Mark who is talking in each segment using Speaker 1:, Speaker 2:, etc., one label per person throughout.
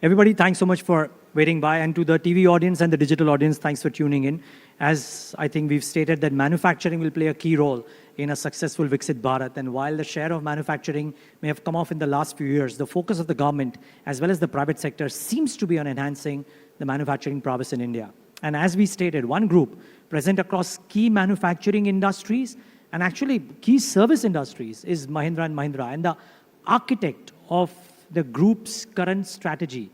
Speaker 1: Everybody, thanks so much for waiting by. And to the TV audience and the digital audience, thanks for tuning in. As I think we've stated that manufacturing will play a key role in a successful Viksit Bharat. And while the share of manufacturing may have come off in the last few years, the focus of the government as well as the private sector seems to be on enhancing the manufacturing prowess in India. And as we stated, one group present across key manufacturing industries and actually key service industries is Mahindra and Mahindra. And the architect of the group's current strategy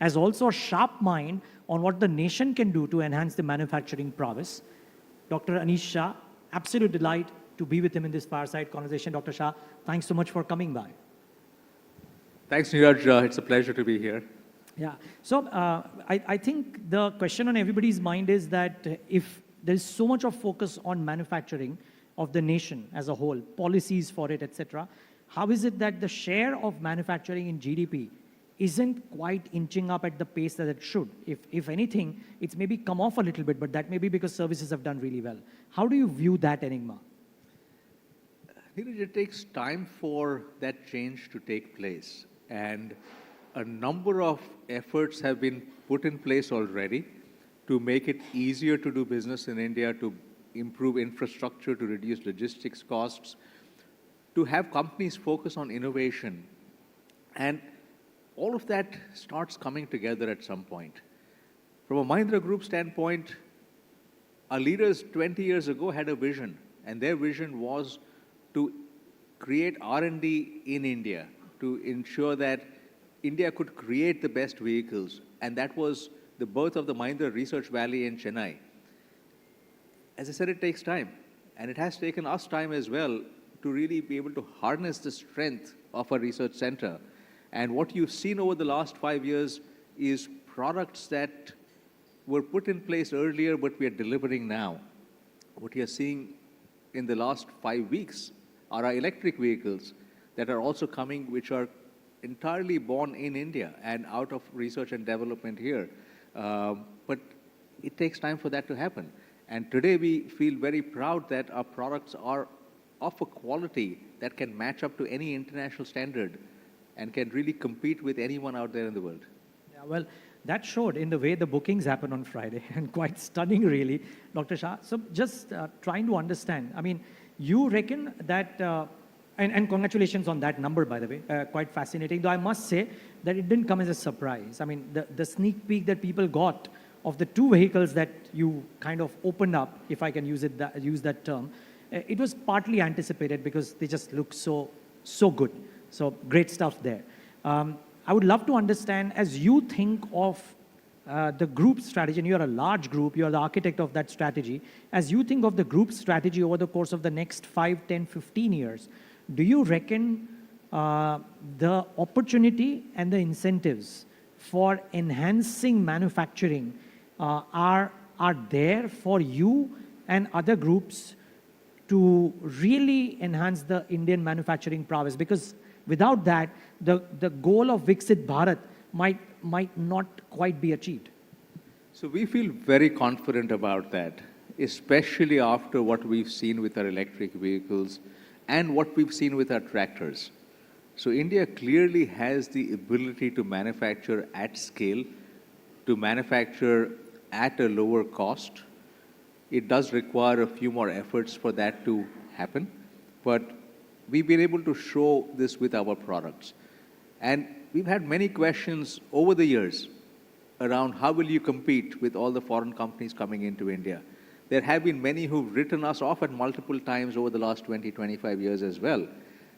Speaker 1: has also a sharp mind on what the nation can do to enhance the manufacturing prowess. Dr. Anish Shah, absolute delight to be with him in this fireside conversation. Dr. Shah, thanks so much for coming by.
Speaker 2: Thanks, Neeraj. It's a pleasure to be here.
Speaker 1: Yeah. So I think the question on everybody's mind is that if there's so much of focus on manufacturing of the nation as a whole, policies for it, etc., how is it that the share of manufacturing in GDP isn't quite inching up at the pace that it should? If anything, it's maybe come off a little bit, but that may be because services have done really well. How do you view that enigma?
Speaker 2: Neeraj, it takes time for that change to take place. And a number of efforts have been put in place already to make it easier to do business in India, to improve infrastructure, to reduce logistics costs, to have companies focus on innovation. And all of that starts coming together at some point. From a Mahindra Group standpoint, our leaders 20 years ago had a vision, and their vision was to create R&D in India, to ensure that India could create the best vehicles, and that was the birth of the Mahindra Research Valley in Chennai. As I said, it takes time, and it has taken us time as well to really be able to harness the strength of a research center. And what you've seen over the last 5 years is products that were put in place earlier, but we are delivering now. What you're seeing in the last 5 weeks are our electric vehicles that are also coming, which are entirely born in India and out of research and development here. But it takes time for that to happen. And today we feel very proud that our products are of a quality that can match up to any international standard and can really compete with anyone out there in the world.
Speaker 1: Yeah, well, that showed in the way the bookings happened on Friday, and quite stunning, really, Dr. Shah. So just trying to understand, I mean, you reckon that, and congratulations on that number, by the way, quite fascinating, though I must say that it didn't come as a surprise. I mean, the sneak peek that people got of the two vehicles that you kind of opened up, if I can use that term, it was partly anticipated because they just look so good. So great stuff there. I would love to understand, as you think of the group strategy, and you're a large group, you're the architect of that strategy, as you think of the group strategy over the course of the next 5, 10, 15 years, do you reckon the opportunity and the incentives for enhancing manufacturing are there for you and other groups to really enhance the Indian manufacturing prowess? Because without that, the goal of Viksit Bharat might not quite be achieved.
Speaker 2: So we feel very confident about that, especially after what we've seen with our electric vehicles and what we've seen with our tractors. So India clearly has the ability to manufacture at scale, to manufacture at a lower cost. It does require a few more efforts for that to happen, but we've been able to show this with our products. And we've had many questions over the years around how will you compete with all the foreign companies coming into India. There have been many who've written us off at multiple times over the last 20, 25 years as well,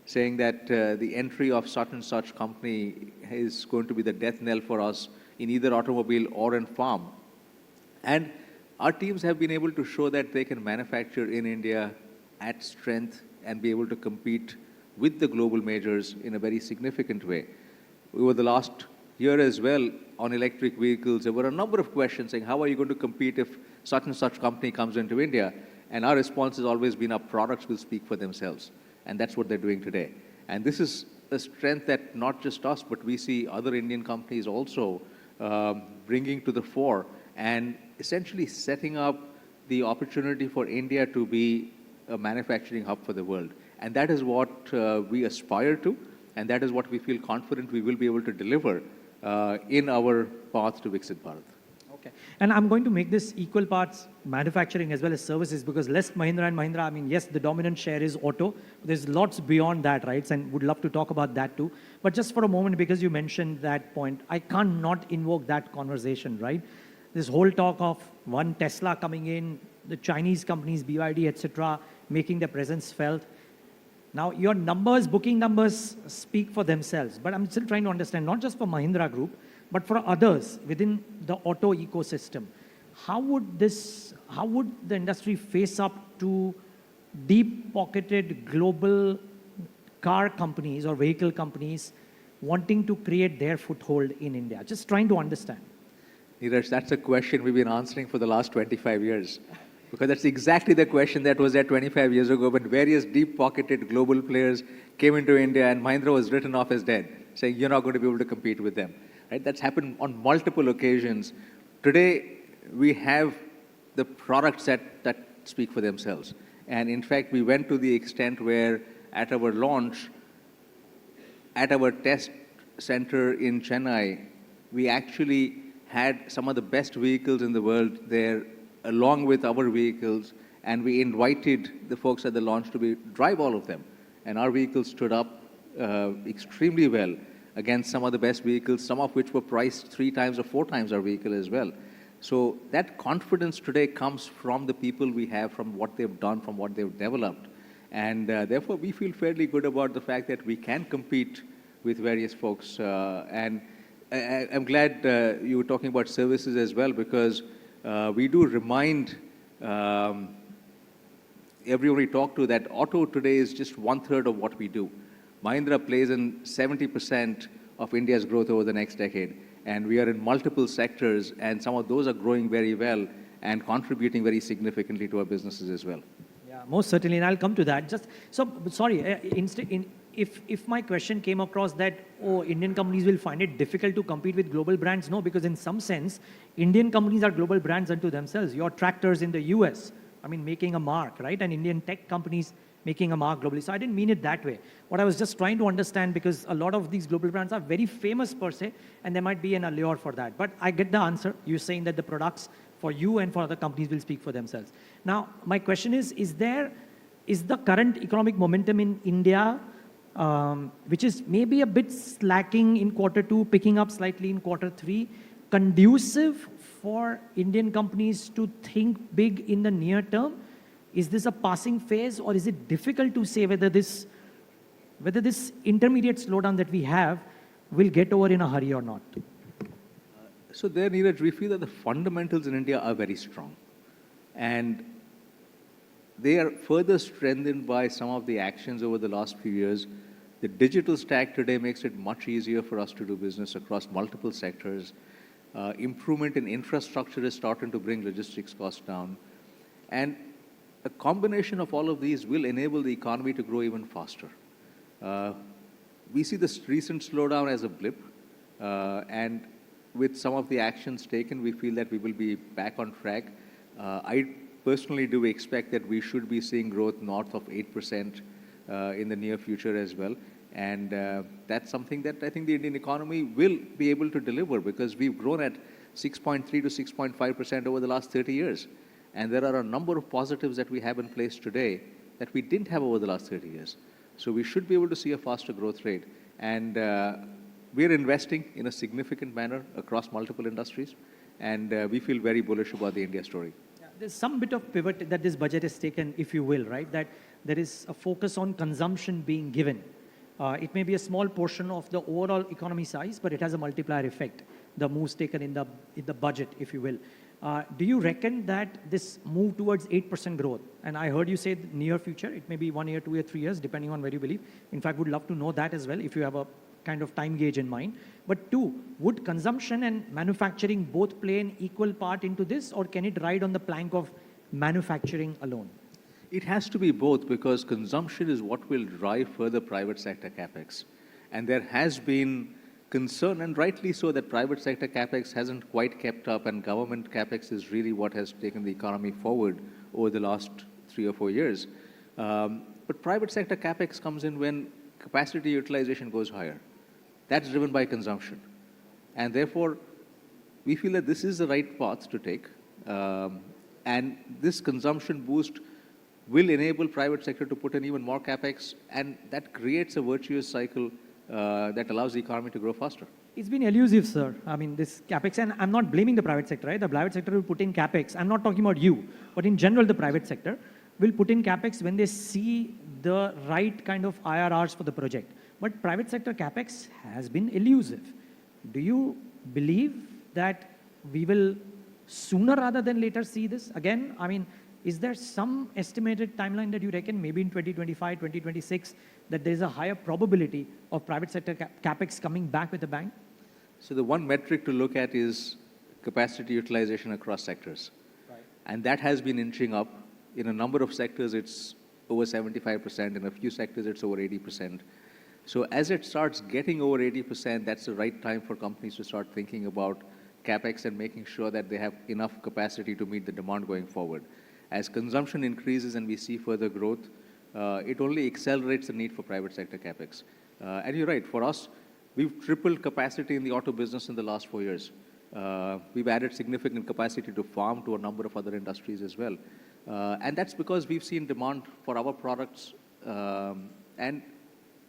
Speaker 2: saying that the entry of such and such company is going to be the death knell for us in either automobile or in farm. And our teams have been able to show that they can manufacture in India at strength and be able to compete with the global majors in a very significant way. Over the last year as well, on electric vehicles, there were a number of questions saying, how are you going to compete if such and such company comes into India? And our response has always been, our products will speak for themselves. And that's what they're doing today. And this is a strength that not just us, but we see other Indian companies also bringing to the fore and essentially setting up the opportunity for India to be a manufacturing hub for the world. And that is what we aspire to, and that is what we feel confident we will be able to deliver in our path to Viksit Bharat.
Speaker 1: Okay. And I'm going to make this equal parts manufacturing as well as services, because less Mahindra and Mahindra, I mean, yes, the dominant share is auto. There's lots beyond that, right? And would love to talk about that too. But just for a moment, because you mentioned that point, I can't not invoke that conversation, right? This whole talk of one Tesla coming in, the Chinese companies, BYD, etc., making their presence felt. Now, your numbers, booking numbers speak for themselves, but I'm still trying to understand, not just for Mahindra Group, but for others within the auto ecosystem. How would the industry face up to deep-pocketed global car companies or vehicle companies wanting to create their foothold in India? Just trying to understand.
Speaker 2: Neeraj, that's a question we've been answering for the last 25 years. Because that's exactly the question that was there 25 years ago when various deep-pocketed global players came into India and Mahindra was written off as dead, saying you're not going to be able to compete with them. Right? That's happened on multiple occasions. Today, we have the products that speak for themselves. And in fact, we went to the extent where at our launch, at our test center in Chennai, we actually had some of the best vehicles in the world there along with our vehicles, and we invited the folks at the launch to drive all of them. And our vehicles stood up extremely well against some of the best vehicles, some of which were priced 3 times or 4 times our vehicle as well. So that confidence today comes from the people we have, from what they've done, from what they've developed. And therefore, we feel fairly good about the fact that we can compete with various folks. And I'm glad you were talking about services as well, because we do remind everyone we talk to that auto today is just 1/3 of what we do. Mahindra plays in 70% of India's growth over the next decade. And we are in multiple sectors, and some of those are growing very well and contributing very significantly to our businesses as well.
Speaker 1: Yeah, most certainly, and I'll come to that. Just so sorry, if my question came across that, oh, Indian companies will find it difficult to compete with global brands, no, because in some sense, Indian companies are global brands unto themselves. Your tractors in the US, I mean, making a mark, right? And Indian tech companies making a mark globally. So I didn't mean it that way. What I was just trying to understand, because a lot of these global brands are very famous per se, and there might be an allure for that. But I get the answer. You're saying that the products for you and for other companies will speak for themselves. Now, my question is the current economic momentum in India, which is maybe a bit slacking in Q2, picking up slightly in Q3, conducive for Indian companies to think big in the near term? Is this a passing phase, or is it difficult to say whether this intermediate slowdown that we have will get over in a hurry or not?
Speaker 2: So there, Neeraj, we feel that the fundamentals in India are very strong. And they are further strengthened by some of the actions over the last few years. The digital stack today makes it much easier for us to do business across multiple sectors. Improvement in infrastructure is starting to bring logistics costs down. And a combination of all of these will enable the economy to grow even faster. We see this recent slowdown as a blip, and with some of the actions taken, we feel that we will be back on track. I personally do expect that we should be seeing growth north of 8% in the near future as well. And that's something that I think the Indian economy will be able to deliver, because we've grown at 6.3 to 6.5% over the last 30 years. And there are a number of positives that we have in place today that we didn't have over the last 30 years. So we should be able to see a faster growth rate. And we're investing in a significant manner across multiple industries. And we feel very bullish about the India story.
Speaker 1: Yeah, there's some bit of pivot that this budget has taken, if you will, right? That there is a focus on consumption being given. It may be a small portion of the overall economy size, but it has a multiplier effect, the moves taken in the budget, if you will. Do you reckon that this move towards 8% growth, and I heard you say near future, it may be 1 year, 2 years, 3 years, depending on where you believe. In fact, would love to know that as well, if you have a kind of time gauge in mind. But 2, would consumption and manufacturing both play an equal part into this, or can it ride on the plank of manufacturing alone?
Speaker 2: It has to be both, because consumption is what will drive further private sector Capex. And there has been concern, and rightly so, that private sector Capex hasn't quite kept up, and government Capex is really what has taken the economy forward over the last 3 or 4 years. But private sector Capex comes in when capacity utilization goes higher. That's driven by consumption. And therefore, we feel that this is the right path to take. And this consumption boost will enable private sector to put in even more capex, and that creates a virtuous cycle that allows the economy to grow faster.
Speaker 1: It's been elusive, sir. I mean, this capex, and I'm not blaming the private sector, right? The private sector will put in capex. I'm not talking about you, but in general, the private sector will put in capex when they see the right kind of IRRs for the project. But private sector capex has been elusive. Do you believe that we will sooner rather than later see this? Again, I mean, is there some estimated timeline that you reckon, maybe in 2025, 2026, that there's a higher probability of private sector capex coming back with a bang?
Speaker 2: So the one metric to look at is capacity utilization across sectors.
Speaker 1: Right.
Speaker 2: And that has been inching up. In a number of sectors, it's over 75%. In a few sectors, it's over 80%. So as it starts getting over 80%, that's the right time for companies to start thinking about capex and making sure that they have enough capacity to meet the demand going forward. As consumption increases and we see further growth, it only accelerates the need for private sector capex. And you're right, for us, we've tripled capacity in the auto business in the last 4 years. We've added significant capacity to farm, to a number of other industries as well. And that's because we've seen demand for our products, and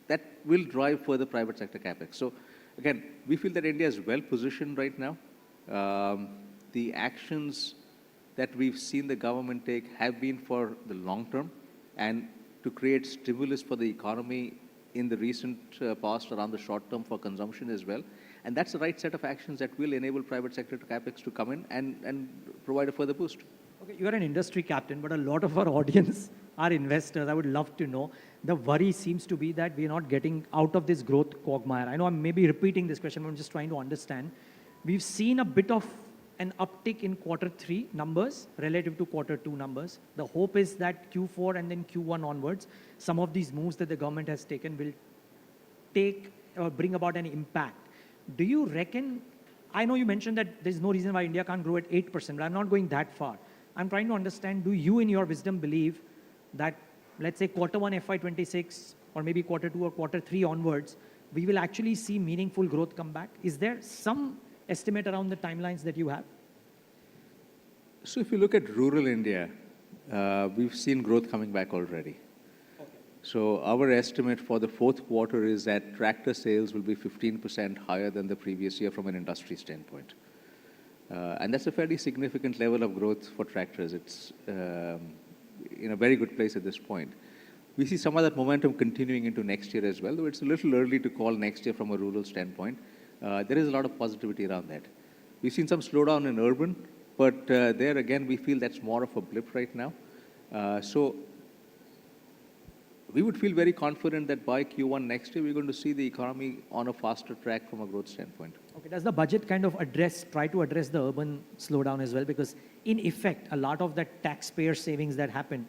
Speaker 2: that will drive further private sector capex. So again, we feel that India is well positioned right now. The actions that we've seen the government take have been for the long term and to create stimulus for the economy in the recent past around the short term for consumption as well. And that's the right set of actions that will enable private sector capex to come in and provide a further boost.
Speaker 1: Okay, you are an industry captain, but a lot of our audience are investors. I would love to know. The worry seems to be that we are not getting out of this growth quagmire. I know I'm maybe repeating this question, but I'm just trying to understand. We've seen a bit of an uptick in quarter 3 numbers relative to quarter 2 numbers. The hope is that Q4 and then Q1 onwards, some of these moves that the government has taken will bring about an impact. Do you reckon, I know you mentioned that there's no reason why India can't grow at 8%, but I'm not going that far. I'm trying to understand, do you in your wisdom believe that, let's say quarter 1 FY26 or maybe quarter 2 or quarter 3 onwards, we will actually see meaningful growth come back? Is there some estimate around the timelines that you have?
Speaker 2: So if you look at rural India, we've seen growth coming back already.
Speaker 1: Okay.
Speaker 2: So our estimate for the fourth quarter is that tractor sales will be 15% higher than the previous year from an industry standpoint. And that's a fairly significant level of growth for tractors. It's in a very good place at this point. We see some of that momentum continuing into next year as well, though it's a little early to call next year from a rural standpoint. There is a lot of positivity around that. We've seen some slowdown in urban, but there again, we feel that's more of a blip right now. So we would feel very confident that by Q1 next year, we're going to see the economy on a faster track from a growth standpoint.
Speaker 1: Okay, does the budget kind of try to address the urban slowdown as well? Because in effect, a lot of the taxpayer savings that happen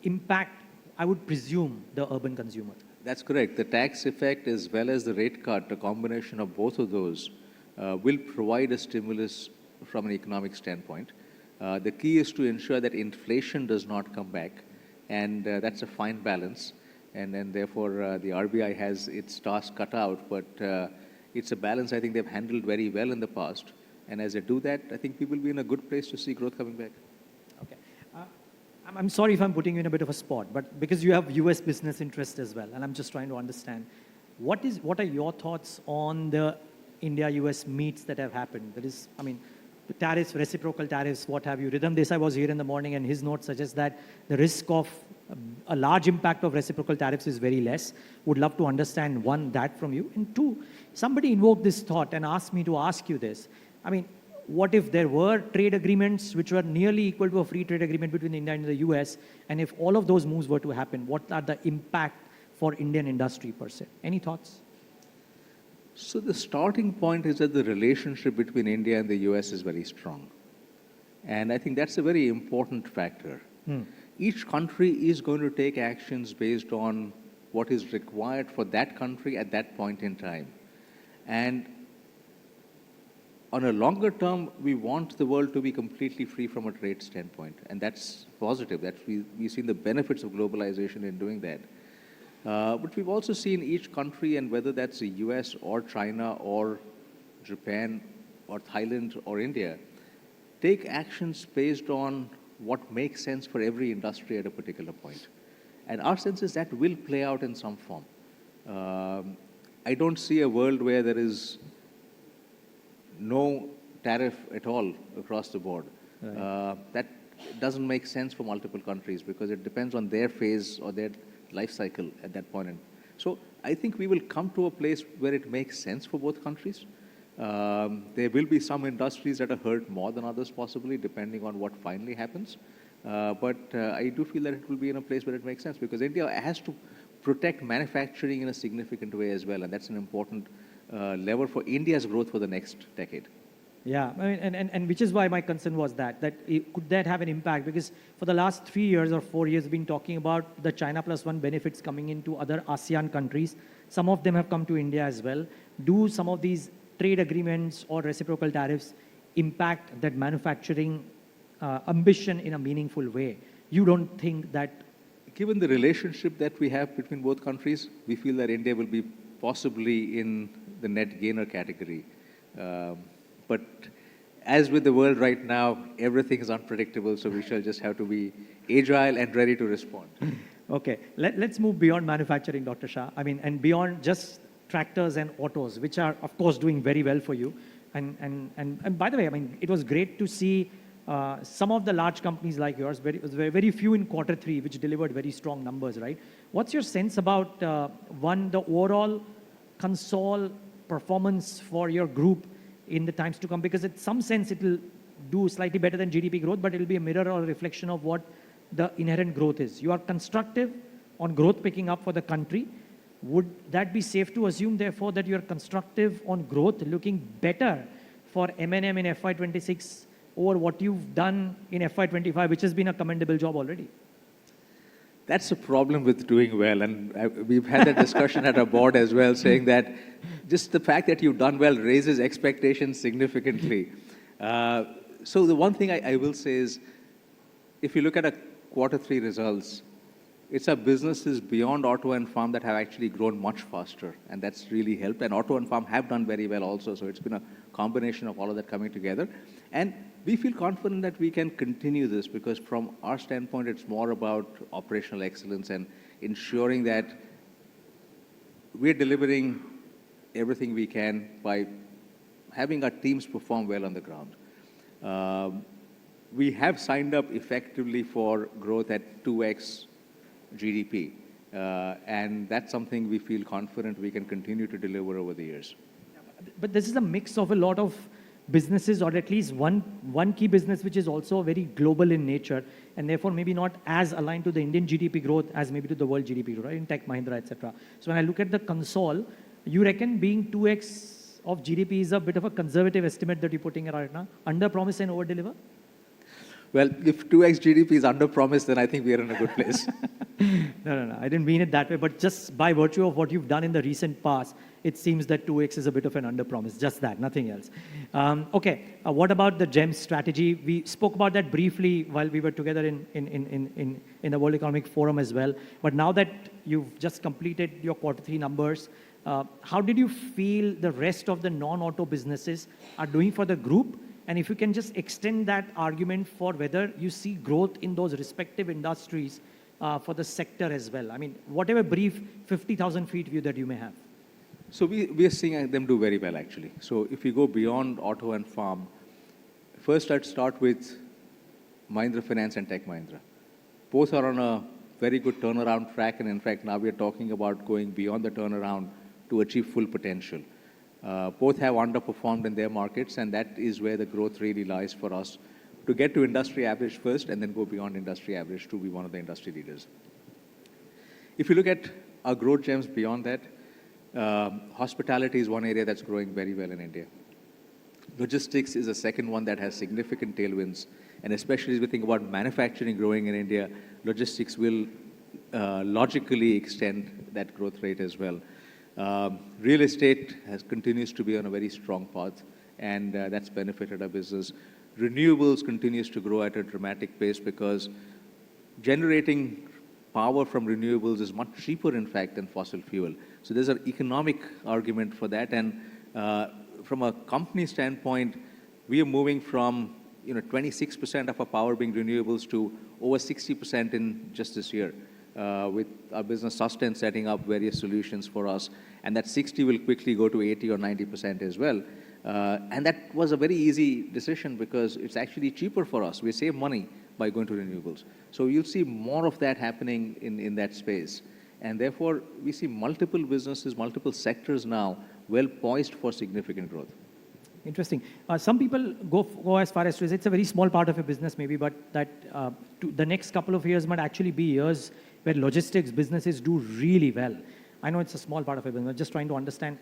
Speaker 1: impact, I would presume, the urban consumer.
Speaker 2: That's correct. The tax effect as well as the rate cut, a combination of both of those, will provide a stimulus from an economic standpoint. The key is to ensure that inflation does not come back, and that's a fine balance. And therefore, the RBI has its task cut out, but it's a balance I think they've handled very well in the past. And as they do that, I think we will be in a good place to see growth coming back.
Speaker 1: Okay. I'm sorry if I'm putting you in a bit of a spot, but because you have US business interest as well, and I'm just trying to understand, what are your thoughts on the India-US meets that have happened? There is, I mean, the tariffs, reciprocal tariffs, what have you. Rhythm Desai was here in the morning, and his note suggests that the risk of a large impact of reciprocal tariffs is very less. Would love to understand, one, that from you. And two, somebody invoked this thought and asked me to ask you this. I mean, what if there were trade agreements which were nearly equal to a free trade agreement between India and the US, and if all of those moves were to happen, what are the impact for Indian industry per se? Any thoughts?
Speaker 2: So the starting point is that the relationship between India and the US is very strong. And I think that's a very important factor. Each country is going to take actions based on what is required for that country at that point in time. And on a longer term, we want the world to be completely free from a trade standpoint. And that's positive. We've seen the benefits of globalization in doing that. But we've also seen each country, and whether that's the US or China or Japan or Thailand or India, take actions based on what makes sense for every industry at a particular point. And our sense is that will play out in some form. I don't see a world where there is no tariff at all across the board.
Speaker 1: Right.
Speaker 2: That doesn't make sense for multiple countries because it depends on their phase or their life cycle at that point. So I think we will come to a place where it makes sense for both countries. There will be some industries that are hurt more than others possibly, depending on what finally happens. But I do feel that it will be in a place where it makes sense because India has to protect manufacturing in a significant way as well. And that's an important lever for India's growth for the next decade.
Speaker 1: Yeah, I mean, and which is why my concern was could that have an impact? Because for the last 3 years or 4 years, we've been talking about the China Plus One benefits coming into other ASEAN countries. Some of them have come to India as well. Do some of these trade agreements or reciprocal tariffs impact that manufacturing ambition in a meaningful way? You don't think that?
Speaker 2: Given the relationship that we have between both countries, we feel that India will be possibly in the net gainer category. But as with the world right now, everything is unpredictable, so we shall just have to be agile and ready to respond.
Speaker 1: Okay, let's move beyond manufacturing, Dr. Shah. I mean, and beyond just tractors and autos, which are, of course, doing very well for you. And by the way, I mean, it was great to see some of the large companies like yours, very few in Q3, which delivered very strong numbers, right? What's your sense about, the overall console performance for your group in the times to come? Because in some sense, it will do slightly better than GDP growth, but it will be a mirror or a reflection of what the inherent growth is. You are constructive on growth picking up for the country. Would that be safe to assume, therefore, that you're constructive on growth looking better for M&M in FY26 over what you've done in FY25, which has been a commendable job already?
Speaker 2: That's a problem with doing well. And we've had that discussion at our board as well, saying that just the fact that you've done well raises expectations significantly. So the one thing I will say is, if you look at a Q3 results, it's our businesses beyond auto and farm that have actually grown much faster, and that's really helped. And auto and farm have done very well also, so it's been a combination of all of that coming together. And we feel confident that we can continue this because from our standpoint, it's more about operational excellence and ensuring that we're delivering everything we can by having our teams perform well on the ground. We have signed up effectively for growth at 2x GDP. And that's something we feel confident we can continue to deliver over the years.
Speaker 1: But this is a mix of a lot of businesses, or at least one key business which is also very global in nature and therefore maybe not as aligned to the Indian GDP growth as maybe to the world GDP growth, right? In tech, Mahindra, etc. So when I look at the console, you reckon being 2x of GDP is a bit of a conservative estimate that you're putting right now? Under promise and over deliver?
Speaker 2: Well, if 2x GDP is under promise, then I think we are in a good place.
Speaker 1: No. I didn't mean it that way. But just by virtue of what you've done in the recent past, it seems that 2x is a bit of an under promise. Just that, nothing else. Okay, what about the GEMS strategy? We spoke about that briefly while we were together in the World Economic Forum as well. But now that you've just completed your Q3 numbers, how did you feel the rest of the non-auto businesses are doing for the group? And if you can just extend that argument for whether you see growth in those respective industries for the sector as well. I mean, whatever brief 50,000 feet view that you may have.
Speaker 2: So we are seeing them do very well, actually. So if you go beyond auto and farm, first I'd start with Mahindra Finance and Tech Mahindra. Both are on a very good turnaround track. And in fact, now we are talking about going beyond the turnaround to achieve full potential. Both have underperformed in their markets, and that is where the growth really lies for us, to get to industry average first and then go beyond industry average to be one of the industry leaders. If you look at our growth gems beyond that, hospitality is one area that's growing very well in India. Logistics is a second one that has significant tailwinds, and especially as we think about manufacturing growing in India, logistics will logically extend that growth rate as well. Real estate continues to be on a very strong path, and that's benefited our business. Renewables continues to grow at a dramatic pace because generating power from renewables is much cheaper, in fact, than fossil fuel. So there's an economic argument for that, and from a company standpoint, we are moving from 26% of our power being renewables to over 60% in just this year, with our business Sustain setting up various solutions for us. And that 60 will quickly go to 80 or 90% as well. And that was a very easy decision because it's actually cheaper for us. We save money by going to renewables. So you'll see more of that happening in that space. And therefore, we see multiple businesses, multiple sectors now well poised for significant growth.
Speaker 1: Interesting. Some people go as far as to say it's a very small part of a business maybe, but that the next couple of years might actually be years where logistics businesses do really well. I know it's a small part of a business, just trying to understand.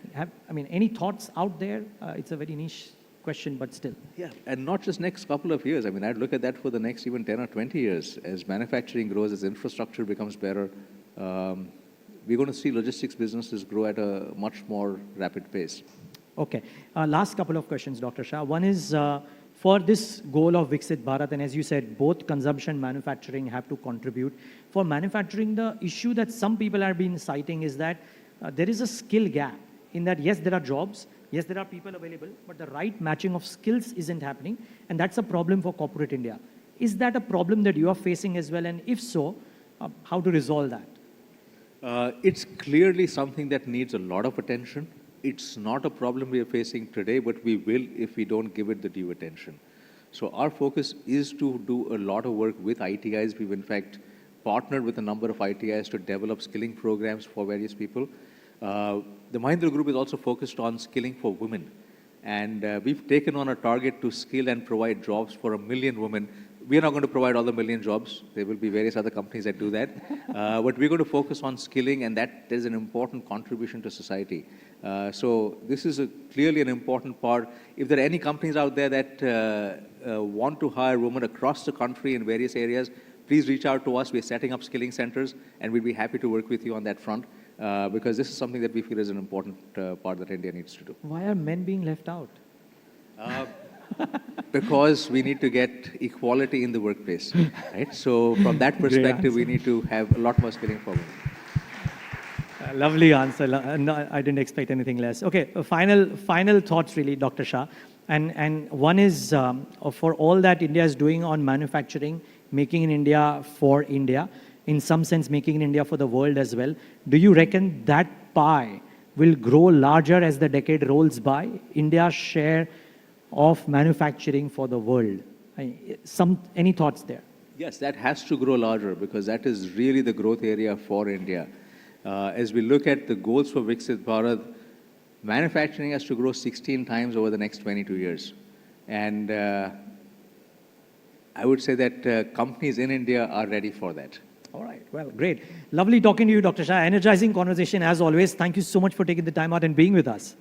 Speaker 1: Any thoughts out there? It's a very niche question, but still.
Speaker 2: Yeah, and not just next couple of years. I'd look at that for the next even 10 or 20 years. As manufacturing grows, as infrastructure becomes better, we're going to see logistics businesses grow at a much more rapid pace.
Speaker 1: Okay. Last couple of questions, Dr. Shah. One is for this goal of Viksit Bharat, and as you said, both consumption and manufacturing have to contribute. For manufacturing, the issue that some people have been citing is that there is a skill gap in that, yes, there are jobs, yes, there are people available, but the right matching of skills isn't happening, and that's a problem for corporate India. Is that a problem that you are facing as well, and if so, how to resolve that?
Speaker 2: It's clearly something that needs a lot of attention. It's not a problem we are facing today, but we will if we don't give it the due attention. So our focus is to do a lot of work with ITIs. We've in fact partnered with a number of ITIs to develop skilling programs for various people. The Mahindra Group is also focused on skilling for women. And we've taken on a target to skill and provide jobs for 1 million women. We are not going to provide all the 1 million jobs. There will be various other companies that do that. But we're going to focus on skilling, and that is an important contribution to society. So this is clearly an important part. If there are any companies out there that want to hire women across the country in various areas, please reach out to us. We're setting up skilling centers, and we'd be happy to work with you on that front, because this is something that we feel is an important part that India needs to do.
Speaker 1: Why are men being left out?
Speaker 2: Because we need to get equality in the workplace, right? So from that perspective, we need to have a lot more skilling for women.
Speaker 1: Lovely answer. No, I didn't expect anything less. Okay, final thoughts really, Dr. Shah. And one is for all that India is doing on manufacturing, making in India for India, in some sense making in India for the world as well. Do you reckon that pie will grow larger as the decade rolls by? India's share of manufacturing for the world. Any thoughts there?
Speaker 2: Yes, that has to grow larger because that is really the growth area for India. As we look at the goals for Viksit Bharat, manufacturing has to grow 16 times over the next 22 years. And I would say that companies in India are ready for that.
Speaker 1: All right, well, great. Lovely talking to you, Dr. Shah. Energizing conversation as always. Thank you so much for taking the time out and being with us.